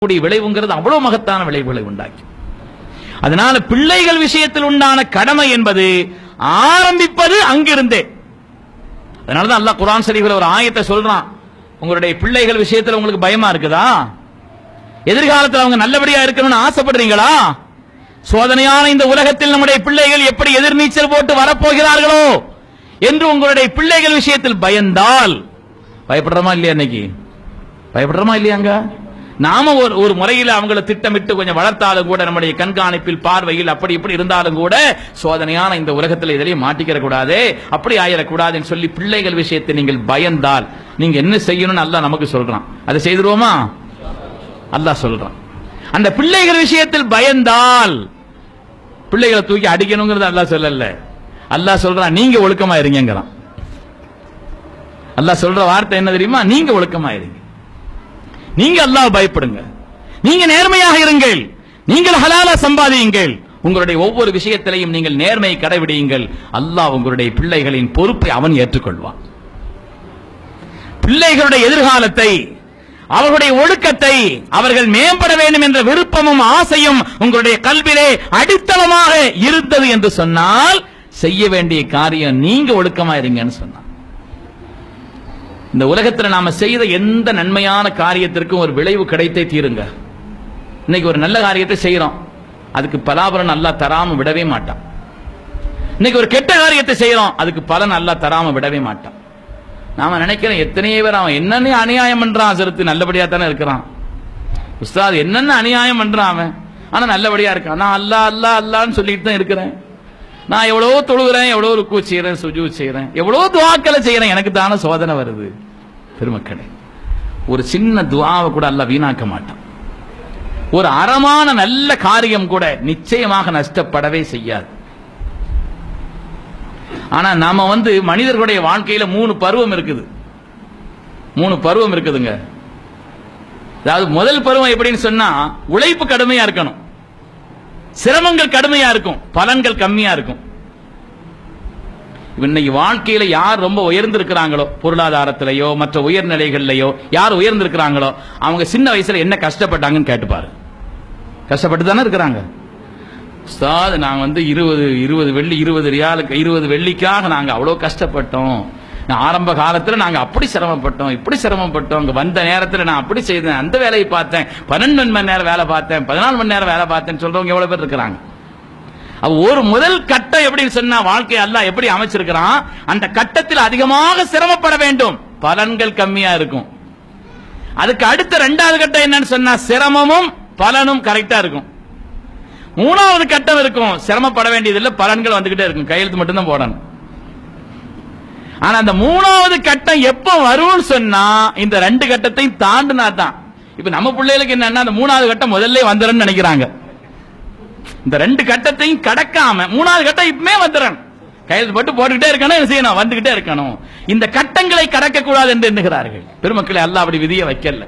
விளைவுங்கிறது அவ்வளவு மகத்தான விளைவுகளை உண்டாக்கி. அதனால பிள்ளைகள் விஷயத்தில் உண்டான கடமை என்பது ஆரம்பிப்பது அங்கிருந்தே. அதனாலதான் அல்லாஹ் குர்ஆன் ஷரீஃப்ல ஒரு ஆயத்தை சொல்றான், உங்களுடைய பிள்ளைகள் விஷயத்தில் உங்களுக்கு பயமா இருக்குதா? எதிர்காலத்தில் அவங்க நல்லபடியா இருக்கணும்னு ஆசைப்படுறீங்களா? சோதனையான இந்த உலகத்தில் நம்முடைய பிள்ளைகள் எப்படி எதிர்நீச்சல் போட்டு வரப்போகிறார்களோ என்று உங்களுடைய பிள்ளைகள் விஷயத்தில் பயந்தால், பயப்படுறோமா இல்லையா? இன்னைக்கு பயப்படுறோமா இல்லையாங்க? நாம ஒரு முறையில் அவங்களை திட்டமிட்டு கொஞ்சம் வளர்த்தாலும் கூட, நம்முடைய கண்காணிப்பில் பார்வையில் அப்படி இப்படி இருந்தாலும் கூட, சோதனையான இந்த உலகத்தில் இதிலேயே மாட்டிக்கிற கூடாது, அப்படி ஆயிடக்கூடாதுன்னு சொல்லி பிள்ளைகள் விஷயத்தை நீங்கள் பயந்தால் நீங்க என்ன செய்யணும்னு அல்லாஹ் நமக்கு சொல்றான். அதை செய்துருவோமா? அல்லாஹ் சொல்றான், அந்த பிள்ளைகள் விஷயத்தில் பயந்தால் பிள்ளைகளை தூக்கி அடிக்கணுங்கிறது அல்லாஹ் சொல்லல. அல்லாஹ் சொல்றான், நீங்க ஒழுக்கமா இருங்கிறான். அல்லாஹ் சொல்ற வார்த்தை என்ன தெரியுமா? நீங்க ஒழுக்கமா இருங்க, நீங்க அல்லாஹ் பயப்படுங்க, நீங்க நேர்மையாக இருங்கள், நீங்கள் ஹலாலா சம்பாதியுங்கள், உங்களுடைய ஒவ்வொரு விஷயத்திலையும் நீங்கள் நேர்மையை கடைபிடியுங்கள். அல்லாஹ் உங்களுடைய பிள்ளைகளின் பொறுப்பை அவன் ஏற்றுக்கொள்வான். பிள்ளைகளுடைய எதிர்காலத்தை, அவர்களுடைய ஒழுக்கத்தை, அவர்கள் மேம்பட வேண்டும் என்ற விருப்பமும் ஆசையும் உங்களுடைய கல்விலே அடித்தளமாக இருந்தது என்று சொன்னால், செய்ய வேண்டிய காரியம் நீங்க ஒழுக்கமா இருங்கன்னு சொன்னான். இந்த உலகத்தில் நாம செய்த எந்த நன்மையான காரியத்திற்கும் ஒரு விளைவு கிடைத்தே தீருங்க. இன்னைக்கு ஒரு நல்ல காரியத்தை செய்யறோம், அதுக்கு பலாபலன் அல்லாஹ் தராம விடவே மாட்டான். இன்னைக்கு ஒரு கெட்ட காரியத்தை செய்யறோம், அதுக்கு பலன் அல்லாஹ் தராம விடவே மாட்டான். நாம நினைக்கிறோம், எத்தனையோ பேர் அவன் என்னென்ன அநியாயம் பண்றான், சருத்து நல்லபடியா தானே இருக்கிறான், உஸ்தாத் என்னென்ன அநியாயம் பண்றான் அவன், ஆனா நல்லபடியா இருக்கான். நான் அல்லாஹ் அல்லாஹ் அல்லான்னு சொல்லிட்டு தான் இருக்கிறேன், நான் எவ்வளவோ தொழுகிறேன், எவ்வளவு ருக்கு செய்யறேன், சுஜூத் செய்யறேன், எவ்வளவு துஆக்களை செய்யறேன், எனக்கு தானே சோதனை வருது. பெருமக்களே, ஒரு சின்ன துஆவை கூட அல்லாஹ் வீணாக்க மாட்டான். ஒரு அறமான நல்ல காரியம் கூட நிச்சயமாக நஷ்டப்படவே செய்யாது. ஆனா நாம மனிதர்களுடைய வாழ்க்கையில 3 பருவம் இருக்குது. 3 பருவம் இருக்குதுங்க. அதாவது முதல் பருவம் எப்படின்னு சொன்னா, உழைப்பு கடுமையா இருக்கணும், சிரமங்கள் கடுமையா இருக்கும், பலன்கள் கம்மியா இருக்கும். இன்னைக்கு வாழ்க்கையில யார் ரொம்ப உயர்ந்திருக்கிறாங்களோ, பொருளாதாரத்திலேயோ மற்ற உயர்நிலைகள்லயோ யார் உயர்ந்திருக்கிறாங்களோ, அவங்க சின்ன வயசுல என்ன கஷ்டப்பட்டாங்கன்னு கேட்டுப்பாரு. கஷ்டப்பட்டு தானே இருக்கிறாங்க. உஸ்தாத் நாங்க 20 வெள்ளி 20 ரியாலுக்கு 20 வெள்ளிக்காக நாங்க அவ்வளவு கஷ்டப்பட்டோம், ஆரம்ப காலத்துல நாங்க அப்படி சிரமப்பட்டோம், இப்படி சிரமப்பட்டோம், அங்க வந்த நேரத்துல நான் அப்படி செய்தேன், அந்த வேலையை பார்த்தேன், 12 மணி நேரம் வேலை பார்த்தேன், 14 மணி நேரம் வேலை பார்த்தேன்னு சொல்றவங்க எவ்வளவு பேர் இருக்கிறாங்க. ஒரு முதல் கட்டம் எப்படி சொன்னா, வாழ்க்கை அல்லாஹ் எப்படி அமைச்சிருக்கிறான், அந்த கட்டத்தில் அதிகமாக சிரமப்பட வேண்டும், பலன்கள் கம்மியா இருக்கும். அதுக்கு அடுத்த 2வது கட்டம் என்னன்னு சொன்னா, சிரமமும் பலனும் கரெக்டா இருக்கும். 3வது கட்டம் இருக்கும், சிரமப்பட வேண்டியதில்லை, பலன்கள் வந்துகிட்டே இருக்கும், கையெழுத்து மட்டும் தான் போடணும். ஆனா அந்த 3வது கட்டம் எப்ப வரும்னு சொன்னா, இந்த 2 கட்டத்தையும் தாண்டினா தான். இப்ப நம்ம பிள்ளைகளுக்கு என்னன்னா, அந்த 3வது கட்டம் முதல்ல வந்துடும் நினைக்கிறாங்க. இந்த 2 கட்டத்தையும் கடக்காம 3வது கட்டம் இப்பமே வந்துடும், கையெழுத்து போட்டு போட்டுக்கிட்டே இருக்கணும், என்ன செய்யணும், வந்துகிட்டே இருக்கணும். இந்த கட்டங்களை கடக்க கூடாது என்று எண்ணுகிறார்கள். பெருமக்களை அல்லாஹ் அப்படி விதியை வைக்கல.